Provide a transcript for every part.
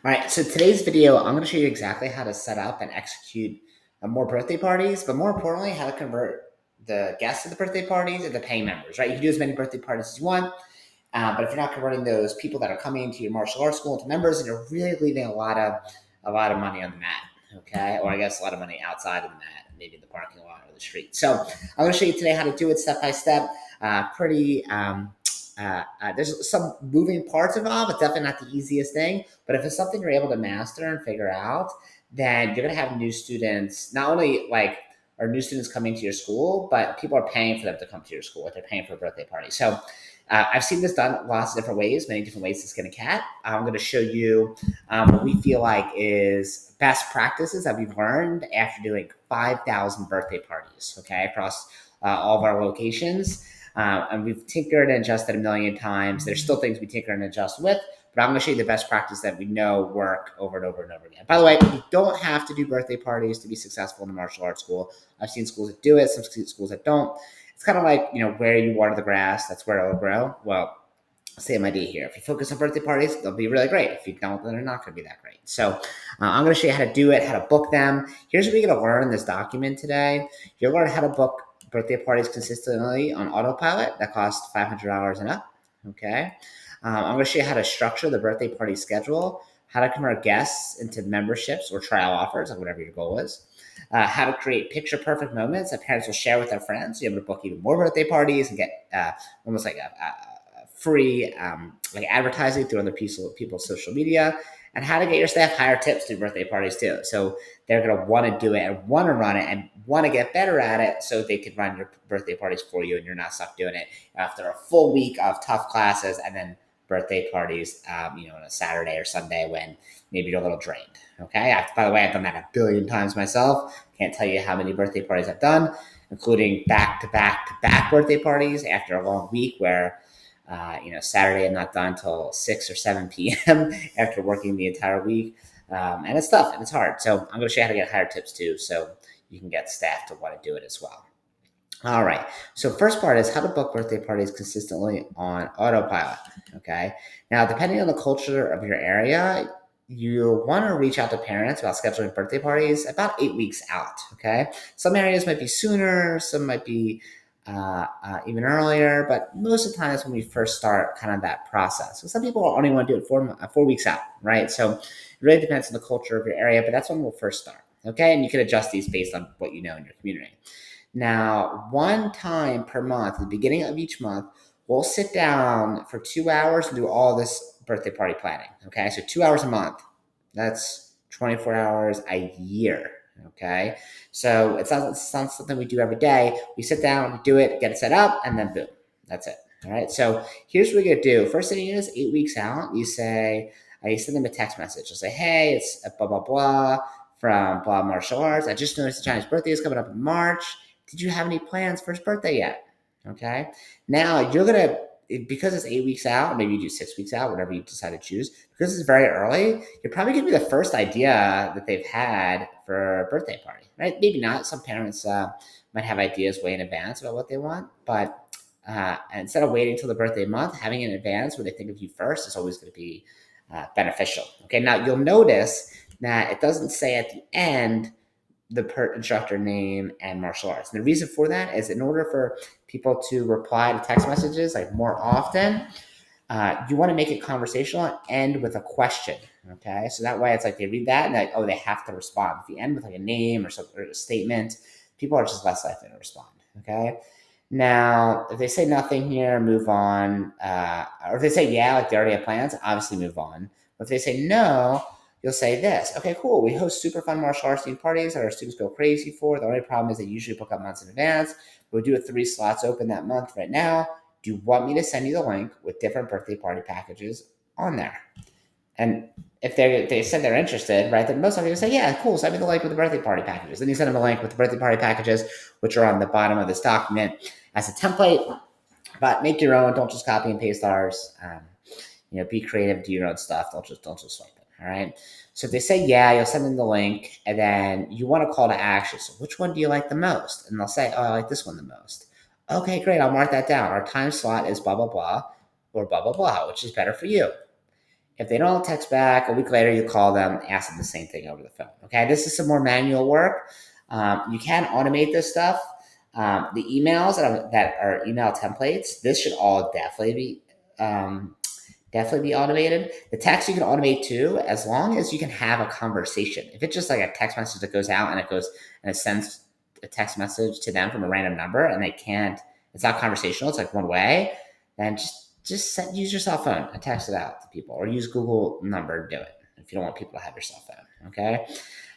All right, so today's video, I'm going to show you exactly how to set up and execute more birthday parties, but more importantly, how to convert the guests to the birthday parties into paying members, right? You can do as many birthday parties as you want, but if you're not converting those people that are coming to your martial arts school into members, then you're really leaving a lot of money on the mat, okay? Or I guess a lot of money outside of the mat, maybe in the parking lot or the street. So I'm going to show you today how to do it step by step. There's some moving parts involved. It's definitely not the easiest thing, but if it's something you're able to master and figure out, then you're going to have new students, not only like are new students coming to your school, but people are paying for them to come to your school, like they're paying for a birthday party. So I've seen this done lots of different ways, many different ways to skin a cat. I'm going to show you what we feel like is best practices that we've learned after doing 5,000 birthday parties, okay, across all of our locations. And we've tinkered and adjusted a million times. There's still things we tinker and adjust with, but I'm going to show you the best practice that we know work over and over and over again. By the way, you don't have to do birthday parties to be successful in the martial arts school. I've seen schools that do it, some schools that don't. It's kind of like, where you water the grass, that's where it'll grow. Well, same idea here. If you focus on birthday parties, they'll be really great. If you don't, then they're not going to be that great. So I'm going to show you how to do it, how to book them. Here's what you're going to learn in this document today. You'll learn how to book birthday parties consistently on Autopilot. That costs $500 and up. Okay. I'm going to show you how to structure the birthday party schedule, how to convert guests into memberships or trial offers, like whatever your goal is. How to create picture perfect moments that parents will share with their friends. You're able to book even more birthday parties and get almost like a free like advertising through other people's social media, and how to get your staff higher tips through birthday parties too. So they're going to want to do it and want to run it and want to get better at it so they can run your birthday parties for you and you're not stuck doing it after a full week of tough classes and then birthday parties, on a Saturday or Sunday when maybe you're a little drained. Okay. By the way, I've done that a billion times myself. Can't tell you how many birthday parties I've done, including back to back birthday parties after a long week where Saturday I'm not done until 6 or 7 p.m. after working the entire week. And it's tough and it's hard. So I'm going to show you how to get higher tips too, so you can get staff to want to do it as well. All right. So first part is how to book birthday parties consistently on Autopilot. Okay. Now, depending on the culture of your area, you want to reach out to parents about scheduling birthday parties about 8 weeks out. Okay. Some areas might be sooner, some might be even earlier, but most of the time that's when we first start kind of that process. So some people only want to do it 4 weeks out, right? So it really depends on the culture of your area, but that's when we'll first start. Okay. And you can adjust these based on what you know in your community. Now, one time per month, at the beginning of each month, we'll sit down for 2 hours and do all this birthday party planning. Okay, so 2 hours a month. That's 24 hours a year. Okay, so it's not something we do every day. We sit down, we do it, get it set up, and then boom, that's it. All right, so here's what we're gonna do. First thing you do is 8 weeks out. You say, you send them a text message. You'll say, hey, it's blah blah blah from blah martial arts. I just noticed Johnny's birthday is coming up in March. Did you have any plans for his birthday yet? Okay. Now you're going to, because it's 8 weeks out, maybe you do 6 weeks out, whatever you decide to choose, because it's very early, you're probably going to be the first idea that they've had for a birthday party, right? Maybe not. Some parents might have ideas way in advance about what they want, but instead of waiting till the birthday month, having it in advance where they think of you first is always going to be beneficial. Okay. Now you'll notice that it doesn't say at the end the instructor name and martial arts. And the reason for that is in order for people to reply to text messages like more often, you want to make it conversational and end with a question. Okay, so that way it's like they read that and like, oh, they have to respond. If you end with like a name or something or a statement, people are just less likely to respond. Okay. Now, if they say nothing here, move on. Or if they say yeah, like they already have plans, obviously move on. But if they say no, you'll say this. Okay, cool. We host super fun martial arts themed parties that our students go crazy for. The only problem is they usually book up months in advance. We'll do 3 slots open that month right now. Do you want me to send you the link with different birthday party packages on there? And if they said they're interested, right, then most likely going to say, yeah, cool, send me the link with the birthday party packages. Then you send them a link with the birthday party packages, which are on the bottom of this document as a template. But make your own. Don't just copy and paste ours. Be creative, do your own stuff. Don't just swipe it. All right. So if they say yeah, you'll send them the link, and then you want a call to action. So which one do you like the most? And they'll say, oh, I like this one the most. Okay, great. I'll mark that down. Our time slot is blah blah blah or blah blah blah, which is better for you. If they don't text back, a week later, you call them, ask them the same thing over the phone. Okay, this is some more manual work. You can automate this stuff. The emails that are email templates, this should all definitely be automated. The text you can automate too, as long as you can have a conversation. If it's just like a text message that goes out and it sends a text message to them from a random number and they can't, it's not conversational, it's like one way, then use your cell phone and text it out to people, or use Google number to do it if you don't want people to have your cell phone. Okay.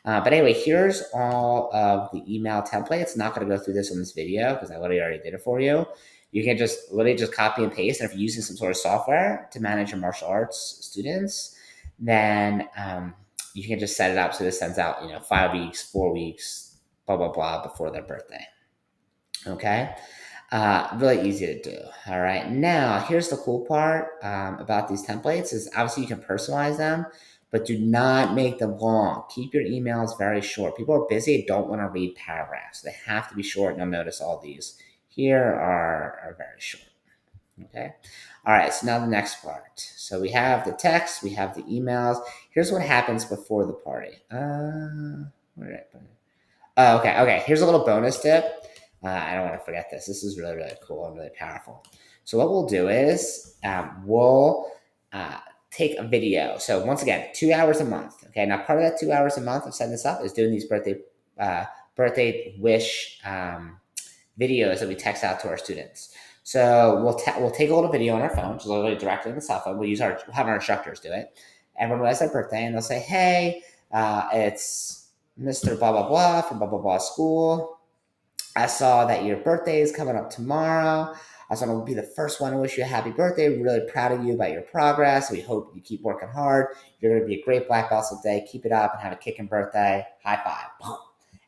But anyway, here's all of the email templates. Not going to go through this in this video because I literally already did it for you. You can just literally just copy and paste. And if you're using some sort of software to manage your martial arts students, then you can just set it up so this sends out 5 weeks, 4 weeks, blah blah blah before their birthday. Okay. Really easy to do. All right. Now, here's the cool part about these templates is obviously you can personalize them, but do not make them long. Keep your emails very short. People are busy, don't want to read paragraphs. They have to be short, and you'll notice all these here are very short. Okay. All right. So now the next part. So we have the text, we have the emails. Here's what happens before the party. Where did I put it? Okay. Here's a little bonus tip. I don't want to forget this. This is really, really cool and really powerful. So what we'll do is we'll take a video. So once again, 2 hours a month. Okay. Now part of that 2 hours a month of setting this up is doing these birthday wish videos that we text out to our students. So we'll take a little video on our phone, just literally directly on the cell phone. We'll have our instructors do it. Everyone has their birthday, and they'll say, "Hey, it's Mr. Blah blah blah from blah blah blah school. I saw that your birthday is coming up tomorrow. I just want to be the first one to wish you a happy birthday. We're really proud of you about your progress. We hope you keep working hard. You're going to be a great black belt someday. Keep it up and have a kicking birthday. High five."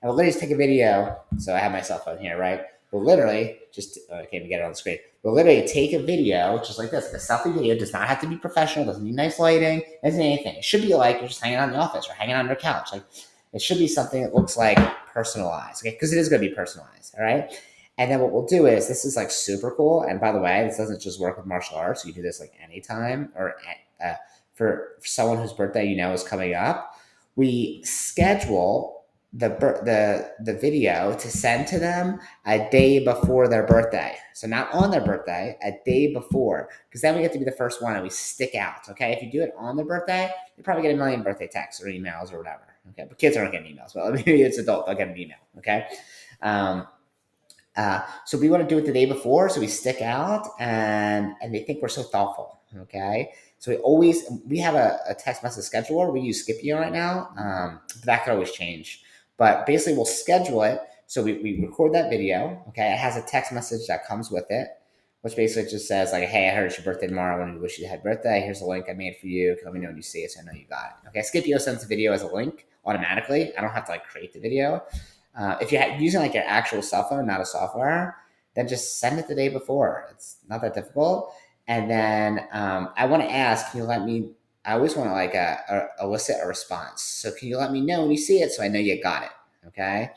And we'll literally just take a video. So I have my cell phone here, right? We'll literally I can't even get it on the screen. We'll literally take a video just like this. Like a selfie video does not have to be professional. Doesn't need nice lighting. Doesn't need anything. It should be like you're just hanging out in the office or hanging out on your couch. Like it should be something that looks like personalized, okay? Because it is going to be personalized, all right? And then what we'll do is this is like super cool. And by the way, this doesn't just work with martial arts. You do this like anytime or for someone whose birthday is coming up. We schedule the video to send to them a day before their birthday. So not on their birthday, a day before, because then we get to be the first one and we stick out. Okay, if you do it on their birthday, you probably get a million birthday texts or emails or whatever. Okay, but kids aren't getting emails. Well, maybe it's adult, they'll get an email. Okay. So we want to do it the day before, so we stick out and they think we're so thoughtful. Okay. So we have a text message scheduler. We use Scipio right now. But that could always change. But basically, we'll schedule it. So we record that video. Okay, it has a text message that comes with it, which basically just says like, "Hey, I heard it's your birthday tomorrow. I wanted to wish you a happy birthday. Here's a link I made for you. Let me know when you see it, so I know you got it." Okay, Scipio sends the video as a link automatically. I don't have to like create the video. If you're using like your actual cell phone, not a software, then just send it the day before. It's not that difficult. And then I want to ask, can you let me? I always want to like elicit a response. So can you let me know when you see it so I know you got it? Okay.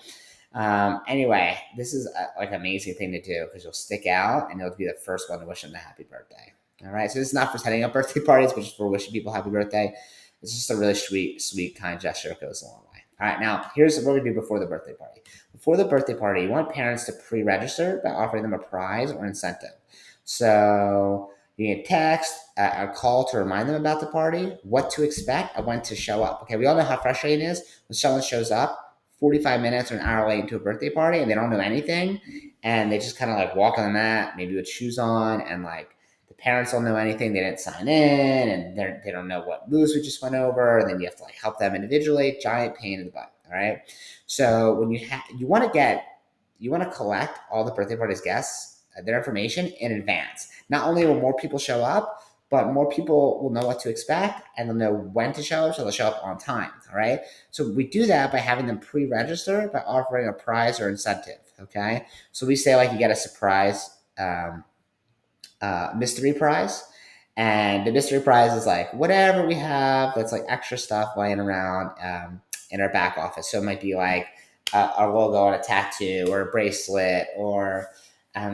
Anyway, this is like an amazing thing to do because you'll stick out and you'll be the first one to wish them a happy birthday. All right. So this is not for setting up birthday parties, but just for wishing people happy birthday. It's just a really sweet, kind gesture that goes a long way. All right. Now, here's what we do before the birthday party. Before the birthday party, you want parents to pre-register by offering them a prize or incentive. So you can text, a call to remind them about the party, what to expect, and when to show up. Okay, we all know how frustrating it is when someone shows up 45 minutes or an hour late into a birthday party and they don't know anything, and they just kind of like walk on the mat, maybe with shoes on, and like the parents don't know anything, they didn't sign in, and they don't know what moves we just went over, and then you have to like help them individually. Giant pain in the butt. All right, so when you want to collect all the birthday party's guests, their information in advance. Not only will more people show up, but more people will know what to expect and they'll know when to show up, so they'll show up on time. All right. So we do that by having them pre-register by offering a prize or incentive. Okay. So we say like you get a surprise mystery prize. And the mystery prize is like whatever we have that's like extra stuff laying around in our back office. So it might be like a logo on a tattoo or a bracelet or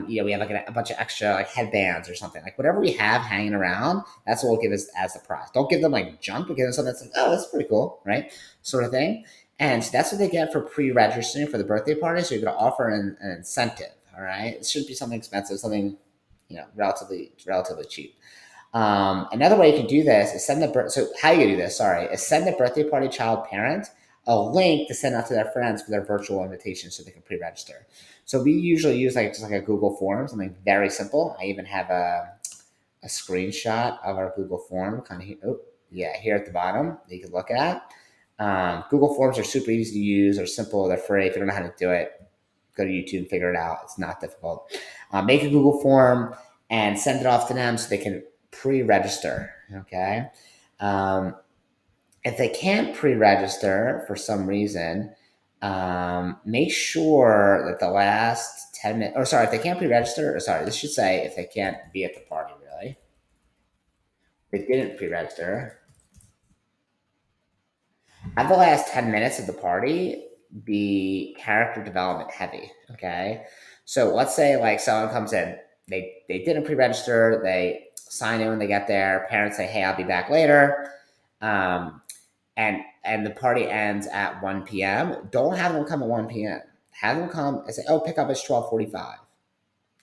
We have like a bunch of extra like headbands or something, like whatever we have hanging around. That's what we'll give us as the prize. Don't give them like junk, but give them something that's like, oh, that's pretty cool, right? Sort of thing. And so that's what they get for pre-registering for the birthday party. So you're going to offer an incentive. All right, it shouldn't be something expensive, something relatively cheap. Another way you can do this is so how you do this, sorry, is send the birthday party child parent a link to send out to their friends for their virtual invitation so they can pre-register. So we usually use like just like a Google form, something very simple. I even have a screenshot of our Google form kind of here. Oh, yeah, here at the bottom that you can look at. Google Forms are super easy to use, they're simple, they're free. If you don't know how to do it, go to YouTube, figure it out. It's not difficult. Make a Google form and send it off to them so they can pre-register. Okay. If they can't pre-register for some reason, make sure that the last 10 minutes, or sorry, if they can't pre-register, or sorry, this should say if they can't be at the party, really. They didn't pre-register. Have the last 10 minutes of the party be character development heavy. Okay. So let's say like someone comes in, they didn't pre-register, they sign in when they get there, parents say, hey, I'll be back later. Um, and the party ends at 1 p.m. Don't have them come at 1 p.m. Have them come and say, oh, pick up at 12:45.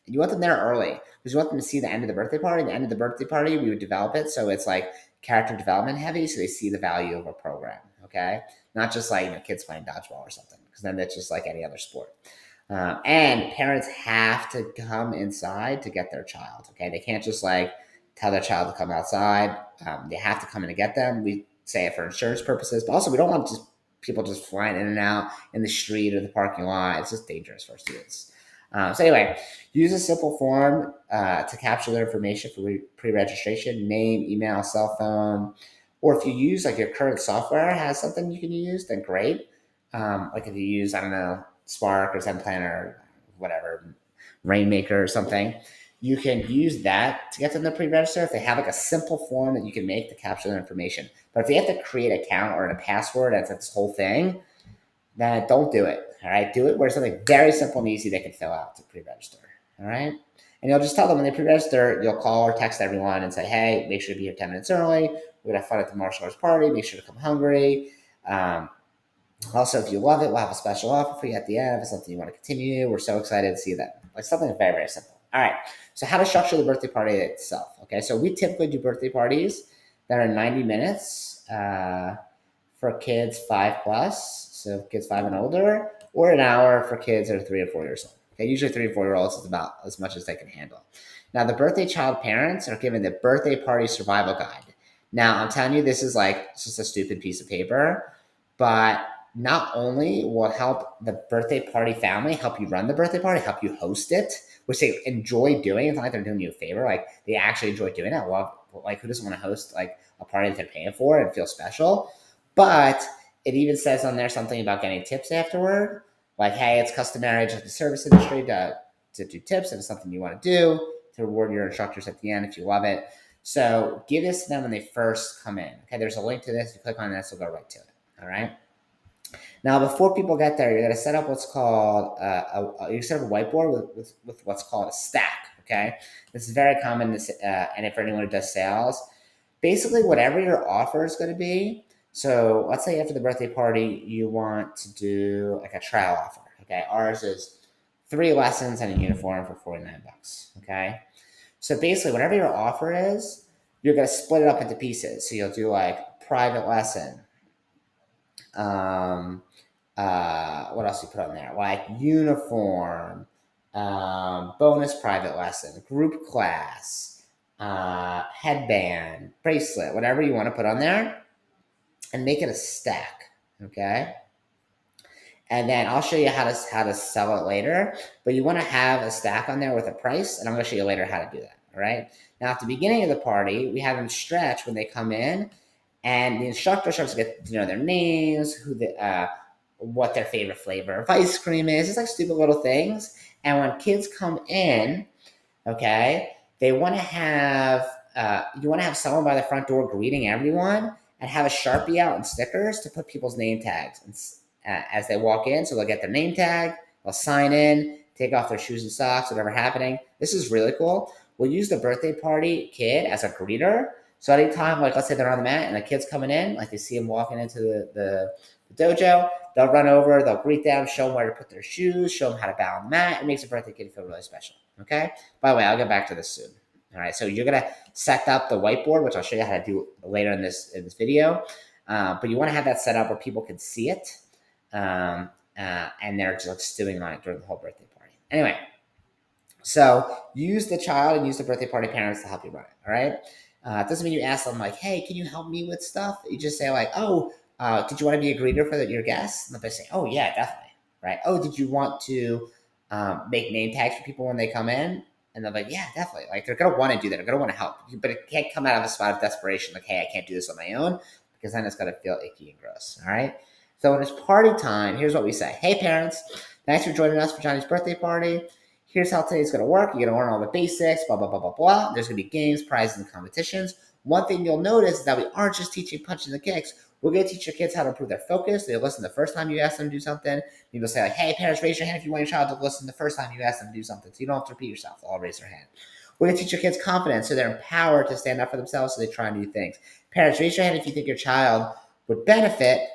You want them there early because you want them to see the end of the birthday party. The end of the birthday party, we would develop it so it's like character development heavy, so they see the value of a program. Okay, not just like kids playing dodgeball or something, because then it's just like any other sport. And parents have to come inside to get their child. Okay, they can't just like tell their child to come outside. They have to come in to get them. We say it for insurance purposes, but also we don't want just people just flying in and out in the street or the parking lot. It's just dangerous for students. So anyway, use a simple form to capture their information for pre-registration: name, email, cell phone, or if you use like your current software has something you can use, then great. Like if you use, I don't know, Spark or Zen Planner or whatever, Rainmaker or something, you can use that to get them to pre-register if they have like a simple form that you can make to capture their information. But if they have to create an account or a password, that's this whole thing, then don't do it. All right, do it where it's something very simple and easy they can fill out to pre-register. All right, and you'll just tell them when they pre-register, you'll call or text everyone and say, hey, make sure to be here 10 minutes early. We're gonna have fun at the martial arts party. Make sure to come hungry. Also, if you love it, we'll have a special offer for you at the end. If it's something you want to continue, we're so excited to see that. Like something very, very simple. All right. So how to structure the birthday party itself. Okay. So we typically do birthday parties that are 90 minutes for kids 5 plus. So kids 5 and older, or an hour for kids that are 3 or 4 years old. Okay. Usually 3 or 4 year olds is about as much as they can handle. Now the birthday child parents are given the birthday party survival guide. Now I'm telling you, this is like, it's just a stupid piece of paper, but not only will help the birthday party family help you run the birthday party, help you host it, which they enjoy doing. It's not like they're doing you a favor. Like they actually enjoy doing it. Like who doesn't want to host like a party that they're paying for and feel special? But it even says on there something about getting tips afterward. Like, hey, it's customary just the service industry to do tips if it's something you want to do, to reward your instructors at the end if you love it. So give this to them when they first come in. Okay, there's a link to this. You click on this, you'll go right to it. All right. Now, before people get there, you're going to set up what's called you set up a whiteboard with what's called a stack. Okay, this is very common, and if anyone who does sales, basically whatever your offer is going to be. So let's say after the birthday party, you want to do like a trial offer. Okay, ours is 3 lessons and a uniform for $49. Okay, so basically whatever your offer is, you're going to split it up into pieces. So you'll do like private lesson. What else you put on there? Like uniform, bonus private lesson, group class, headband, bracelet, whatever you want to put on there, and make it a stack. Okay. And then I'll show you how to sell it later. But you want to have a stack on there with a price, and I'm going to show you later how to do that. All right. Now at the beginning of the party, we have them stretch when they come in, and the instructor starts to get to know their names, what their favorite flavor of ice cream is. It's like stupid little things. And when kids come in, okay, they want to have you want to have someone by the front door greeting everyone, and have a Sharpie out and stickers to put people's name tags as they walk in. So they'll get their name tag, they'll sign in, take off their shoes and socks, whatever happening. This is really cool. We'll use the birthday party kid as a greeter. So anytime, like let's say they're on the mat and the kid's coming in, like they see them walking into the dojo, they'll run over, they'll greet them, show them where to put their shoes, show them how to bow on the mat. It makes the birthday kid feel really special. Okay? By the way, I'll get back to this soon. All right, so you're gonna set up the whiteboard, which I'll show you how to do later in this video. But you want to have that set up where people can see it, and they're just doing on it during the whole birthday party. Anyway, so use the child and use the birthday party parents to help you run it. All right. It doesn't mean you ask them like, "Hey, can you help me with stuff?" You just say like, "Oh, did you want to be a greeter for your guests?" And they say, "Oh yeah, definitely." Right. "Oh, did you want to make name tags for people when they come in?" And they're like, "Yeah, definitely." Like they're gonna want to do that. They're gonna want to help, but it can't come out of a spot of desperation. Like, "Hey, I can't do this on my own," because then it's gonna feel icky and gross. All right. So when it's party time, here's what we say: "Hey, parents, thanks for joining us for Johnny's birthday party. Here's how today's going to work. You're going to learn all the basics, blah, blah, blah, blah, blah. There's going to be games, prizes, and competitions. One thing you'll notice is that we aren't just teaching punches and kicks. We're going to teach your kids how to improve their focus. They'll listen the first time you ask them to do something. People say like, hey, parents, raise your hand if you want your child to listen the first time you ask them to do something. So you don't have to repeat yourself. They'll all raise their hand. We're going to teach your kids confidence so they're empowered to stand up for themselves so they try new things. Parents, raise your hand if you think your child would benefit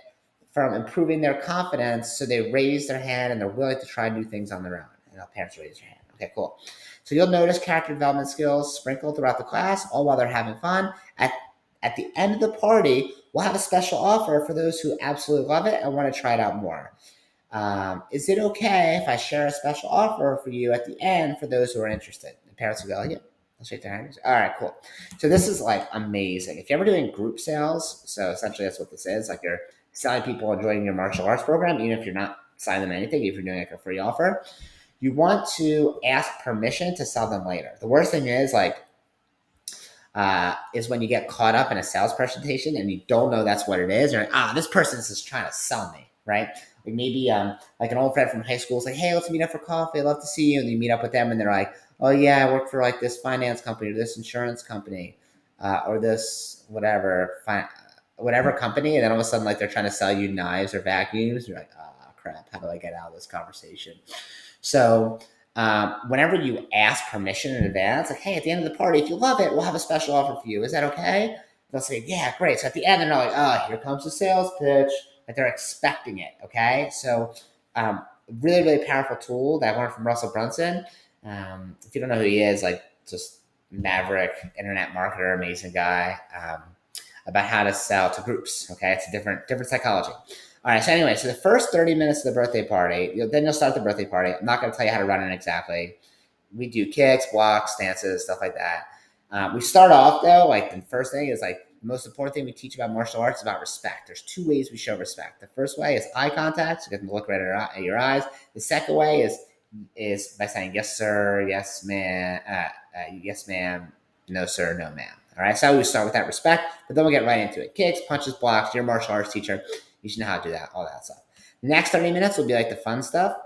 from improving their confidence so they raise their hand and they're willing to try new things on their own." And parents raise your hand. Okay, cool. So you'll notice character development skills sprinkled throughout the class, all while they're having fun. At the end of the party, we'll have a special offer for those who absolutely love it and want to try it out more. Is it okay if I share a special offer for you at the end for those who are interested? The parents will go, yeah, I'll shake their hands. All right, cool. So this is like amazing. If you're ever doing group sales, so essentially that's what this is, like you're selling people and joining your martial arts program, even if you're not selling them anything, if you're doing like a free offer, you want to ask permission to sell them later. The worst thing is is when you get caught up in a sales presentation and you don't know that's what it is. You're like, this person is just trying to sell me, right? Like maybe like an old friend from high school is like, hey, let's meet up for coffee. I'd love to see you. And you meet up with them and they're like, oh yeah, I work for like this finance company or this insurance company or this whatever company. And then all of a sudden like they're trying to sell you knives or vacuums. You're like, crap, how do I get out of this conversation? So whenever you ask permission in advance, like, hey, at the end of the party, if you love it, we'll have a special offer for you. Is that okay? They'll say, yeah, great. So at the end, they're not like, here comes the sales pitch. Like they're expecting it, okay? So really, really powerful tool that I learned from Russell Brunson. If you don't know who he is, like just maverick internet marketer, amazing guy, about how to sell to groups, okay? It's a different psychology. All right, so anyway, so the first 30 minutes of the birthday party, then you'll start the birthday party. I'm not going to tell you how to run it exactly. We do kicks, blocks, stances, stuff like that. We start off, though, like the first thing is like the most important thing we teach about martial arts is about respect. There's two ways we show respect. The first way is eye contact, so you get them to look right at your eyes. The second way is by saying yes, sir, yes, ma'am, yes, ma'am, no, sir, no, ma'am. All right, so we start with that respect, but then we'll get right into it. Kicks, punches, blocks, you're a martial arts teacher. You should know how to do that, all that stuff. The next 30 minutes will be like the fun stuff.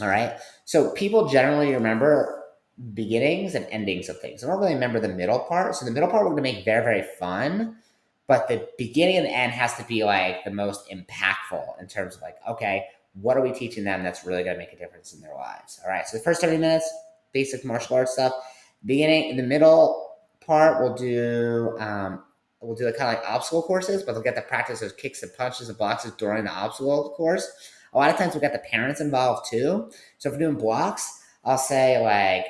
All right. So people generally remember beginnings and endings of things. They don't really remember the middle part. So the middle part we're going to make very, very fun. But the beginning and the end has to be like the most impactful in terms of like, okay, what are we teaching them that's really going to make a difference in their lives? All right. So the first 30 minutes, basic martial arts stuff. Beginning, in the middle part, we'll do kind of like obstacle courses, but they'll get to practice those kicks and punches and blocks during the obstacle course. A lot of times we'll get the parents involved too. So if we're doing blocks, I'll say like,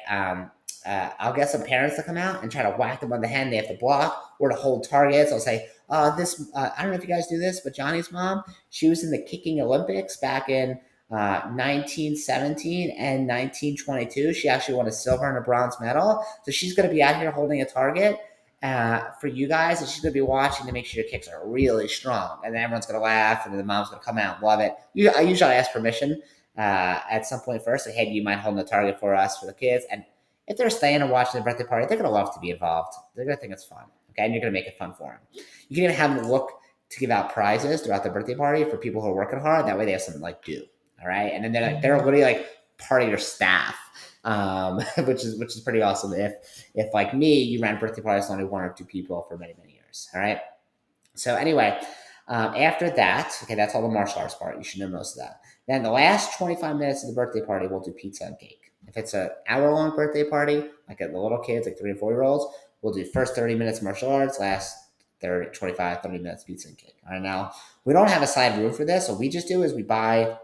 I'll get some parents to come out and try to whack them on the head. They have to block or to hold targets. I'll say, I don't know if you guys do this, but Johnny's mom, she was in the kicking Olympics back in 1917 and 1922. She actually won a silver and a bronze medal. So she's going to be out here holding a target for you guys, and she's going to be watching to make sure your kicks are really strong. And then everyone's going to laugh, and then the mom's going to come out and love it. I usually ask permission at some point first. Like, hey, do you mind holding the target for us, for the kids? And if they're staying and watching the birthday party, they're going to love to be involved. They're going to think it's fun. Okay, and you're going to make it fun for them. You can even have them look to give out prizes throughout the birthday party for people who are working hard. That way they have something like do. All right, and then they're literally like part of your staff, which is pretty awesome. If like me, you ran birthday parties to only one or two people for many years. All right. So anyway, After that, okay, that's all the martial arts part. You should know most of that. Then the last 25 minutes of the birthday party, we'll do pizza and cake. If it's an hour-long birthday party, like at the little kids, like 3 and 4-year-olds, we'll do first 30 minutes martial arts, last 30 minutes pizza and cake. All right, now, we don't have a side room for this. So what we just do is we buy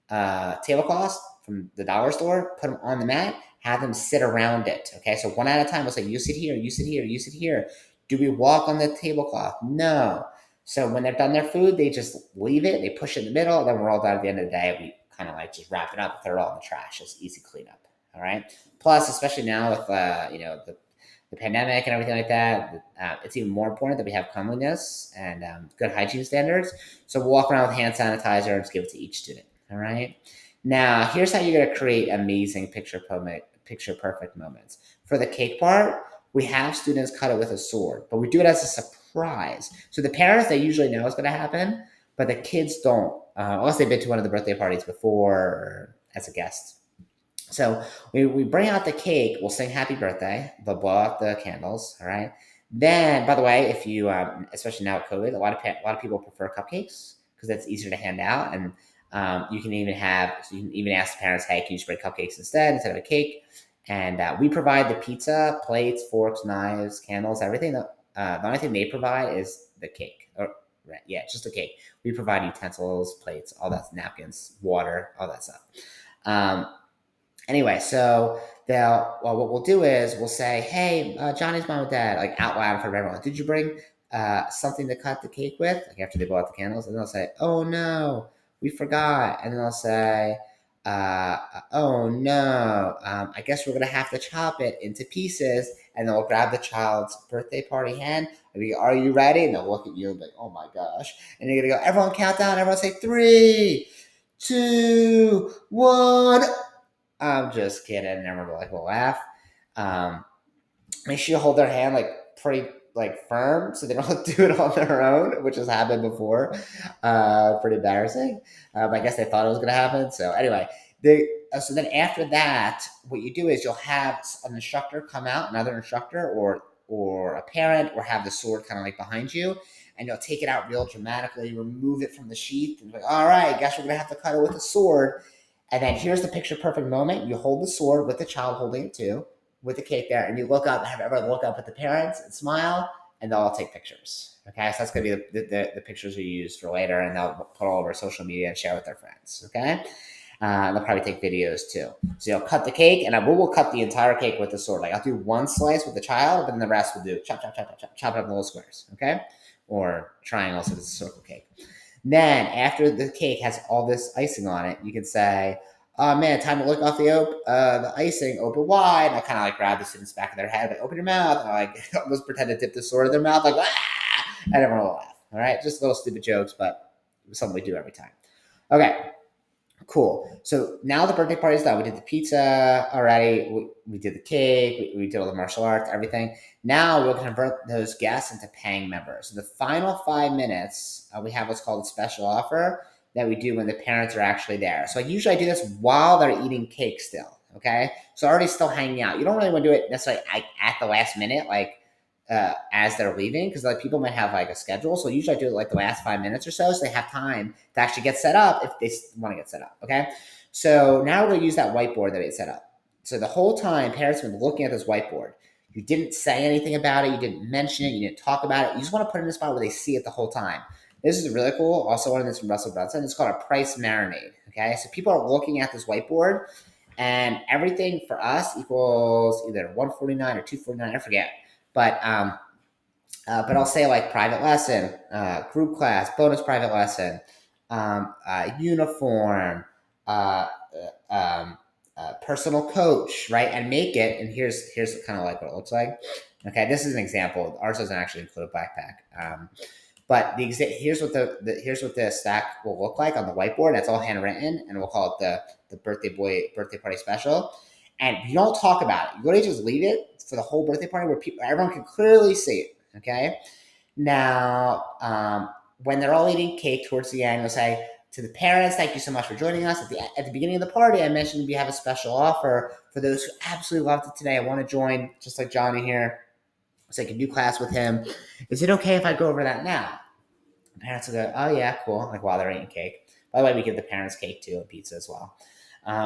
tablecloths from the dollar store, put them on the mat, have them sit around it. Okay, so one at a time, we'll say, you sit here, you sit here, you sit here. Do we walk on the tablecloth? No. So when they've done their food, they just leave it, they push it in the middle, and then we're all done at the end of the day. We kind of like just wrap it up, throw it all in the trash. It's easy cleanup. All right. Plus, especially now with the pandemic and everything like that, it's even more important that we have cleanliness and good hygiene standards. So we'll walk around with hand sanitizer and just give it to each student. All right. Now, here's how you're going to create amazing picture perfect moments. For the cake part, we have students cut it with a sword, but we do it as a surprise. So the parents, they usually know what's going to happen, but the kids don't, unless they've been to one of the birthday parties before or as a guest. So we bring out the cake. We'll sing happy birthday. They'll blow out the candles. All right. Then, by the way, if you, especially now with COVID, a lot of people prefer cupcakes because that's easier to hand out. And you can even ask the parents, hey, can you just bring cupcakes instead of a cake? And we provide the pizza, plates, forks, knives, candles, everything. The only thing they provide is the cake. Just the cake. We provide utensils, plates, all that, napkins, water, all that stuff. Anyway, so what we'll do is we'll say, hey, Johnny's mom and dad, like out loud in front of everyone, did you bring something to cut the cake with? Like after they blow out the candles, and they'll say, oh no, we forgot. And then they'll say, oh no, I guess we're gonna have to chop it into pieces. And then we'll grab the child's birthday party hand and we go, are you ready? And they'll look at you and be like, oh my gosh. And you're gonna go, everyone count down, everyone say 3, 2, 1. I'm just kidding. And everyone will laugh. Make sure you hold their hand pretty firm so they don't do it on their own, which has happened before. Pretty embarrassing. I guess they thought it was going to happen. So anyway, so then after that, what you do is you'll have an instructor come out, another instructor or a parent, or have the sword kind of behind you, and you'll take it out real dramatically, remove it from the sheath, and be like, all right, guess we're going to have to cut it with a sword. And then here's the picture perfect moment. You hold the sword with the child holding it too, with the cake there, and you look up, have everyone look up at the parents and smile, and they'll all take pictures. Okay, so that's going to be the pictures we use for later, and they'll put all over social media and share with their friends. Okay, they'll probably take videos too. So you'll cut the cake, and we'll cut the entire cake with the sword. I'll do one slice with the child, but then the rest we'll do chop it up in little squares. Okay, or triangles if it's a circle cake. Then, after the cake has all this icing on it, you can say, oh man, time to lick off the icing, open wide. And I kind of grab the student's back of their head, open your mouth. And I almost pretend to dip the sword in their mouth, and everyone will laugh. All right, just little stupid jokes, but something we do every time. Okay, cool. So now the birthday party is done. We did the pizza already. We did the cake. We did all the martial arts, everything. Now we'll convert those guests into paying members. So the final 5 minutes, we have what's called a special offer that we do when the parents are actually there. So usually I do this while they're eating cake still. Okay, so already still hanging out. You don't really want to do it necessarily at the last minute, as they're leaving, because people might have a schedule. So usually I do it the last 5 minutes or so they have time to actually get set up if they want to get set up. Okay, so now we're going to use that whiteboard that we set up. So the whole time parents have been looking at this whiteboard. You didn't say anything about it, you didn't mention it, you didn't talk about it. You just want to put it in a spot where they see it the whole time. This is really cool. Also learned this from Russell Brunson. It's called a price marinade. Okay, so people are looking at this whiteboard, and everything for us equals either $149 or $249. I forget. But I'll say private lesson, group class, bonus private lesson, uniform, personal coach, right? And make it. And here's kind of what it looks like. Okay, this is an example. Ours doesn't actually include a backpack. But here's what the stack will look like on the whiteboard. That's all handwritten, and we'll call it the birthday party special. And you don't talk about it. You literally just leave it for the whole birthday party where everyone can clearly see it. Okay. Now, when they're all eating cake towards the end, you'll say to the parents, "Thank you so much for joining us." At the beginning of the party, I mentioned we have a special offer for those who absolutely loved it today. I want to join, just like Johnny here, so I can do class with him. Is it okay if I go over that now? Parents will go, oh yeah, cool, like while they're eating cake. By the way, we give the parents cake too and pizza as well.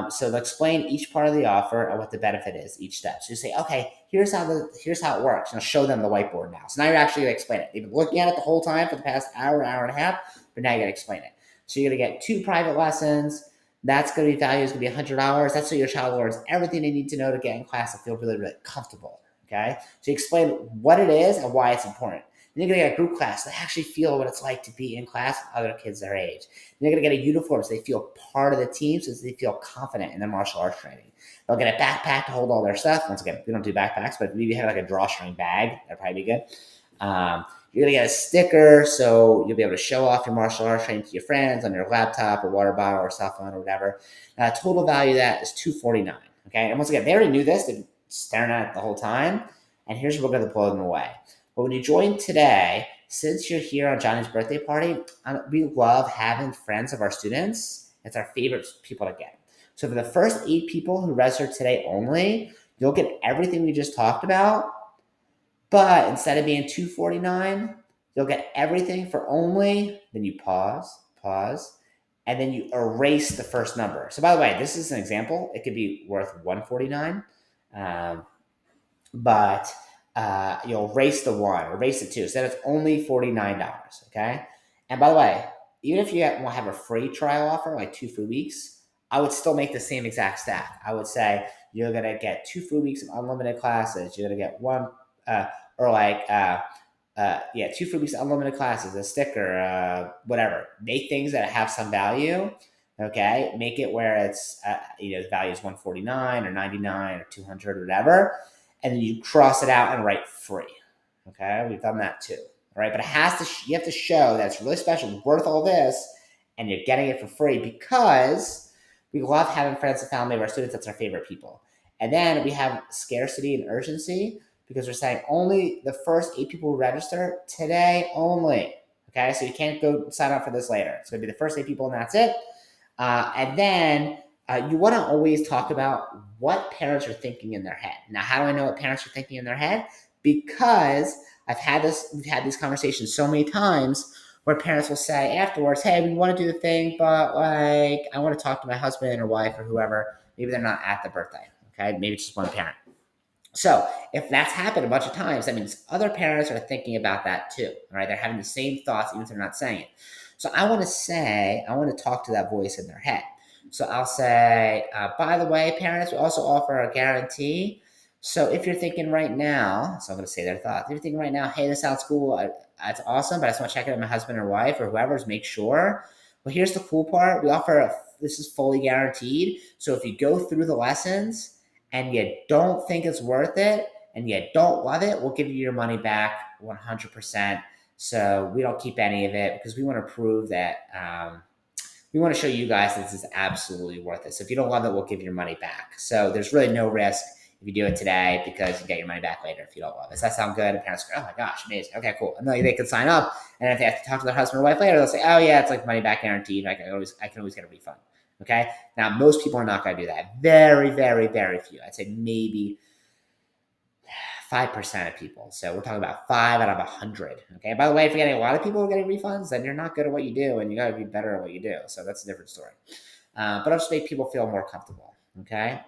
So they'll explain each part of the offer and what the benefit is, each step. So you say, okay, here's how it works. And I'll show them the whiteboard now. So now you're actually gonna explain it. They've been looking at it the whole time for the past hour and a half, but now you gotta explain it. So you're gonna get 2 private lessons. That's gonna be value is gonna be $100. That's so your child learns everything they need to know to get in class and feel really, really comfortable. Okay. So you explain what it is and why it's important. Then you're going to get a group class. They actually feel what it's like to be in class with other kids their age. Then you're going to get a uniform so they feel part of the team, so they feel confident in their martial arts training. They'll get a backpack to hold all their stuff. Once again, we don't do backpacks, but maybe you have like a drawstring bag. That'd probably be good. You're going to get a sticker, so you'll be able to show off your martial arts training to your friends on your laptop or water bottle or cell phone or whatever. Total value of that is $249. Okay, and once again, they already knew this. They've been staring at it the whole time. And here's where we're going to blow them away. But when you join today, since you're here on Johnny's birthday party, we love having friends of our students. It's our favorite people to get. So for the first 8 people who register today only, you'll get everything we just talked about. But instead of being $249, you'll get everything for only, then you pause, and then you erase the first number. So by the way, this is an example. It could be worth $149, but you'll erase the 1, erase the 2. So then it's only $49, okay? And by the way, even if you want to have a free trial offer, like 2 free weeks, I would still make the same exact stack. I would say you're going to get 2 free weeks of unlimited classes. You're going to get 2 free weeks of unlimited classes, a sticker, whatever. Make things that have some value, okay? Make it where it's, the value is $149 or $99 or $200 or whatever. And then you cross it out and write free. Okay, we've done that too. All right, but you have to show that it's really special, worth all this, and you're getting it for free because we love having friends and family of our students. That's our favorite people. And then we have scarcity and urgency because we're saying only the first 8 people who register today only. Okay, so you can't go sign up for this later. It's going to be the first 8 people and that's it. And then you want to always talk about what parents are thinking in their head. Now, how do I know what parents are thinking in their head? Because we've had these conversations so many times where parents will say afterwards, hey, we want to do the thing, but like, I want to talk to my husband or wife or whoever. Maybe they're not at the birthday. Okay. Maybe it's just one parent. So if that's happened a bunch of times, that means other parents are thinking about that too. All right. They're having the same thoughts, even if they're not saying it. So I want to talk to that voice in their head. So I'll say, by the way, parents, we also offer a guarantee. So if you're thinking right now, so I'm going to say their thoughts. If you're thinking right now, hey, this sounds cool. That's awesome, but I just want to check it with my husband or wife or whoever's, make sure. Well, here's the cool part. We offer, this is fully guaranteed. So if you go through the lessons and you don't think it's worth it and you don't love it, we'll give you your money back 100%. So we don't keep any of it because we want to prove that we want to show you guys that this is absolutely worth it. So if you don't love it, we'll give your money back. So there's really no risk if you do it today because you get your money back later if you don't love it. Does that sound good? And parents go, oh my gosh, amazing. Okay, cool. And then they can sign up. And if they have to talk to their husband or wife later, they'll say, oh yeah, it's like money back guaranteed. I can always get a refund. Okay. Now, most people are not going to do that. Very, very, very few. I'd say maybe 5% of people. So we're talking about 5 out of 100. Okay. By the way, if you're getting a lot of people who are getting refunds, then you're not good at what you do and you got to be better at what you do. So that's a different story. But I'll just make people feel more comfortable. Okay.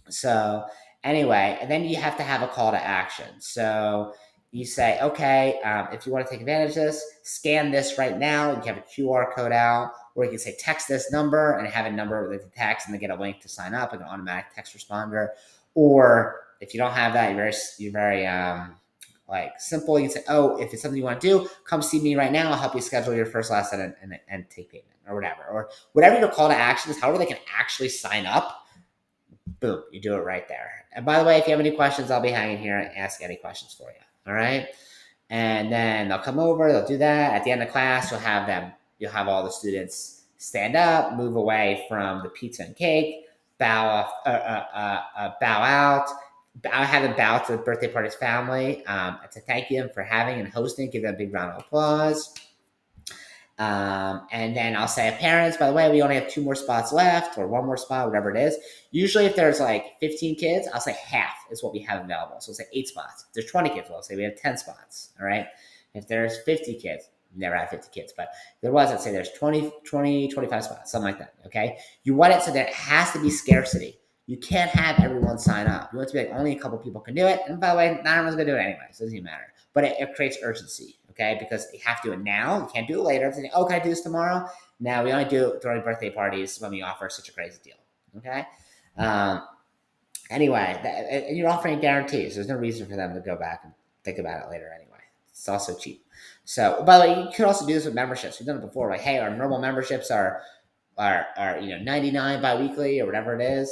So anyway, and then you have to have a call to action. So you say, okay, if you want to take advantage of this, scan this right now. You have a QR code out, or you can say text this number and have a number with the text and they get a link to sign up, like an automatic text responder. Or if you don't have that, you're very like simple. You can say, oh, if it's something you want to do, come see me right now. I'll help you schedule your first lesson and take payment or whatever your call to action is, however they can actually sign up. Boom, you do it right there. And by the way, if you have any questions, I'll be hanging here and ask any questions for you. All right. And then they'll come over, they'll do that. At the end of class, you'll have all the students stand up, move away from the pizza and cake, bow out. I have them bow to the birthday party's family to thank them for having and hosting. Give them a big round of applause. And then I'll say, parents, by the way, we only have 2 more spots left or 1 more spot, whatever it is. Usually if there's like 15 kids, I'll say half is what we have available. So we'll say 8 spots. If there's 20 kids, we'll say we have 10 spots. All right. If there's 50 kids, never had 50 kids, but there was, let's say there's 25 spots, something like that. Okay. You want it so that it has to be scarcity. You can't have everyone sign up. You want it to be like only a couple people can do it. And by the way, not everyone's going to do it anyway. So it doesn't even matter. But it creates urgency. Okay. Because you have to do it now. You can't do it later. Saying, oh, can I do this tomorrow? Now we only do it during birthday parties when we offer such a crazy deal. Okay. Anyway, and you're offering guarantees. There's no reason for them to go back and think about it later anyway. It's also cheap. So, by the way, you could also do this with memberships. We've done it before. Like, hey, our normal memberships are $99 biweekly or whatever it is.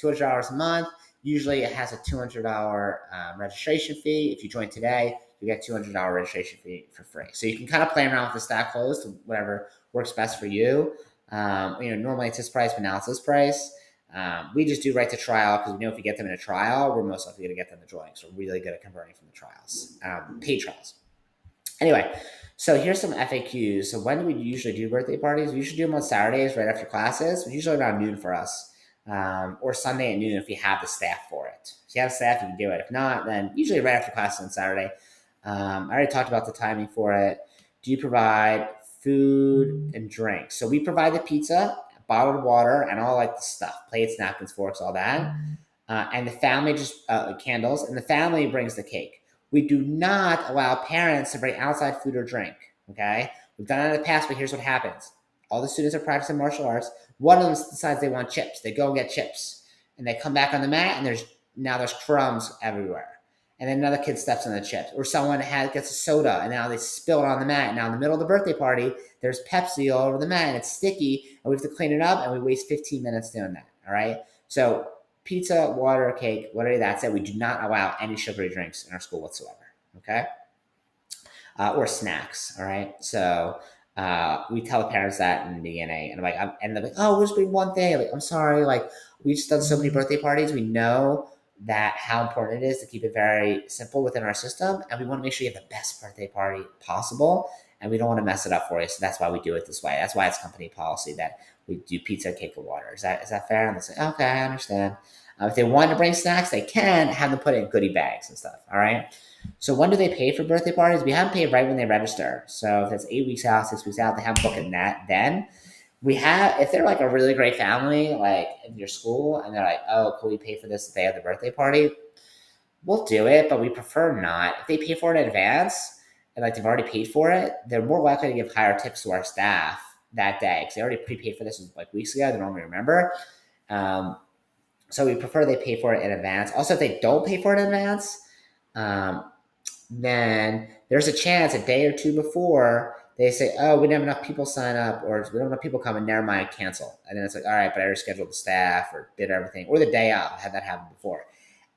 $200 a month. Usually, it has a $200 registration fee. If you join today, you get $200 registration fee for free. So you can kind of play around with the stack close to whatever works best for you. Normally it's this price, but now it's this price. We just do right to trial because we know if we get them in a trial, we're most likely going to get them to join. So we're really good at converting from the trials, paid trials. Anyway, so here's some FAQs. So when do we usually do birthday parties? We usually do them on Saturdays right after classes, usually around noon for us, or Sunday at noon if we have the staff for it. If you have staff, you can do it. If not, then usually right after classes on Saturday. I already talked about the timing for it. Do you provide food and drinks? So we provide the pizza, bottled water, and all like the stuff, plates, napkins, forks, all that. And the family just candles, and the family brings the cake. We do not allow parents to bring outside food or drink. Okay, we've done it in the past, but here's what happens: all the students are practicing martial arts. One of them decides they want chips. They go and get chips, and they come back on the mat, and there's crumbs everywhere. And then another kid steps on the chips, or someone gets a soda, and now they spill it on the mat. Now in the middle of the birthday party, there's Pepsi all over the mat, and it's sticky, and we have to clean it up, and we waste 15 minutes doing that. All right, so pizza, water, cake, whatever that's it. We do not allow any sugary drinks in our school whatsoever. Okay, or snacks. All right, so we tell the parents that in the beginning, and they're like, oh, we'll just bring one thing. Like, I'm sorry, like we've just done so many birthday parties. We know that how important it is to keep it very simple within our system, and we want to make sure you have the best birthday party possible, and we don't want to mess it up for you. So that's why we do it this way. That's why it's company policy that we do pizza, cake, and water. Is that fair? And they say, okay, I understand. If they want to bring snacks, they can have them put in goodie bags and stuff. All right. So when do they pay for birthday parties? We have them pay right when they register. So if it's 8 weeks out, 6 weeks out, they have them book it that then. We have, if they're like a really great family, like in your school, and they're like, oh, can we pay for this if they have the birthday party? We'll do it, but we prefer not. If they pay for it in advance and like they've already paid for it, they're more likely to give higher tips to our staff that day because they already prepaid for this like weeks ago. They don't remember. So we prefer they pay for it in advance. Also, if they don't pay for it in advance, then there's a chance a day or two before they say, oh, we didn't have enough people sign up, or we don't have enough people come, and never mind, cancel. And then it's like, all right, but I rescheduled the staff or did everything, or the day out. I had that happen before.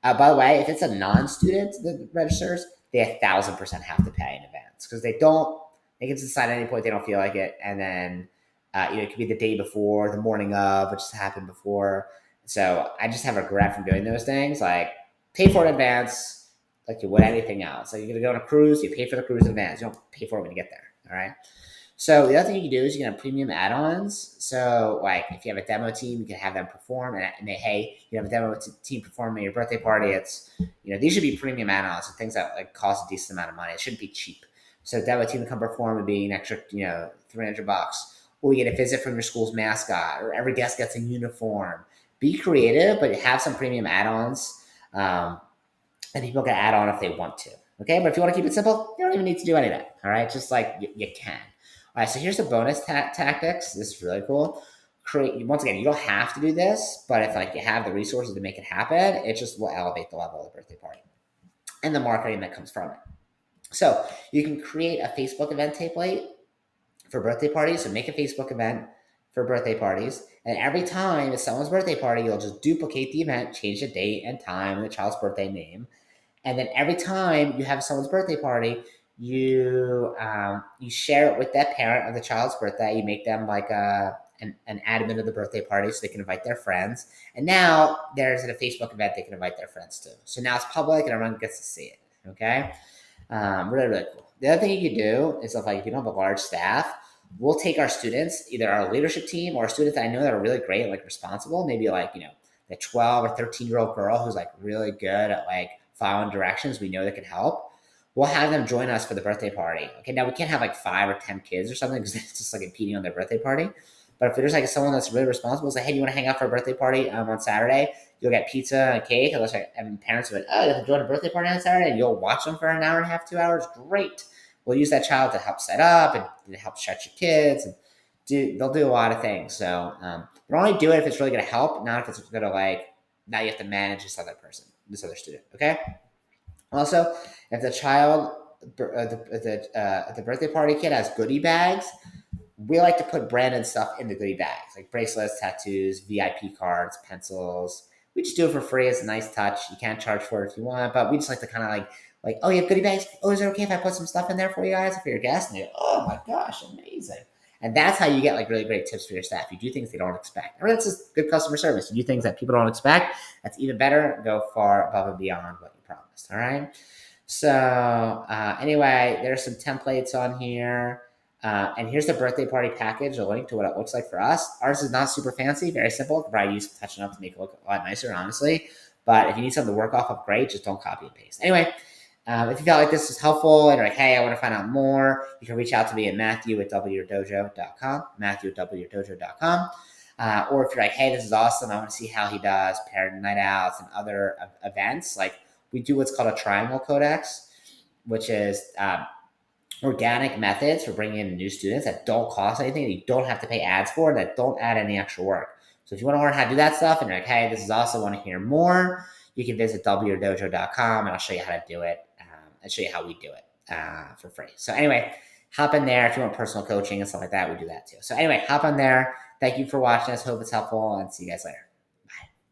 By the way, if it's a non-student that registers, they 1,000% have to pay in advance because they can decide at any point they don't feel like it. And then, it could be the day before, the morning of, which has happened before. So I just have regret from doing those things. Like, pay for it in advance, like you would anything else. Like, you're going to go on a cruise, you pay for the cruise in advance. You don't pay for it when you get there. All right. So the other thing you can do is you can have premium add-ons. So like if you have a demo team, you can have them perform and hey, you have a demo team perform at your birthday party. It's, these should be premium add-ons and things that like cost a decent amount of money. It shouldn't be cheap. So demo team to come perform would be an extra, $300. Or you get a visit from your school's mascot, or every guest gets a uniform. Be creative, but have some premium add-ons. And people can add on if they want to. Okay, but if you want to keep it simple, you don't even need to do any of that. All right, just like you can. All right, so here's the bonus tactics. This is really cool. Once again, you don't have to do this, but if like you have the resources to make it happen, it just will elevate the level of the birthday party and the marketing that comes from it. So you can create a Facebook event template for birthday parties. So make a Facebook event for birthday parties, and every time it's someone's birthday party, you'll just duplicate the event, change the date and time and the child's birthday name. And then every time you have someone's birthday party, you share it with that parent of the child's birthday. You make them like an admin of the birthday party so they can invite their friends. And now there's a Facebook event they can invite their friends to. So now it's public and everyone gets to see it. Okay, really, really cool. The other thing you can do is if you don't have a large staff, we'll take our students, either our leadership team or students that I know that are really great and like responsible. Maybe like the 12 or 13-year-old girl who's like really good at like following directions. We know that can help. we'll have them join us for the birthday party. Okay, now we can't have like 5 or 10 kids or something because it's just like impeding on their birthday party. But if there's like someone that's really responsible, say, hey, do you want to hang out for a birthday party on Saturday? You'll get pizza and cake. And parents will be like, oh, you have to join a birthday party on Saturday, and you'll watch them for an hour and a half, 2 hours. Great. We'll use that child to help set up and to help stretch your kids, and they'll do a lot of things. So, but only do it if it's really going to help, not if it's going to like now you have to manage this other person, this other student. Okay. Also, if the child, the birthday party kid has goodie bags, we like to put branded stuff in the goodie bags, like bracelets, tattoos, VIP cards, pencils. We just do it for free. It's a nice touch. You can't charge for it if you want, but we just like to kind of like, oh, you have goodie bags? Oh, is it okay if I put some stuff in there for you guys, for your guests? And you're, oh my gosh, amazing. And that's how you get like really great tips for your staff. You do things they don't expect. Or that's just good customer service. You do things that people don't expect. That's even better. Go far above and beyond what you promised. All right. So anyway, there's some templates on here. And here's the birthday party package, a link to what it looks like for us. Ours is not super fancy, very simple. Could probably use some touching up to make it look a lot nicer, honestly. But if you need something to work off of, great. Just don't copy and paste. Anyway, if you felt like this was helpful and you're like, hey, I want to find out more, you can reach out to me at Matthew@wyourdojo.com, Matthew@wyourdojo.com. Or if you're like, hey, this is awesome, I want to see how he does parent night outs and other events. Like we do what's called a triangle codex, which is organic methods for bringing in new students that don't cost anything, that you don't have to pay ads for, that don't add any extra work. So if you want to learn how to do that stuff and you're like, hey, this is awesome, I want to hear more, you can visit wyourdojo.com and I'll show you how to do it and show you how we do it for free. So anyway, hop in there. If you want personal coaching and stuff like that, we do that too. So anyway, hop on there. Thank you for watching us. Hope it's helpful and see you guys later.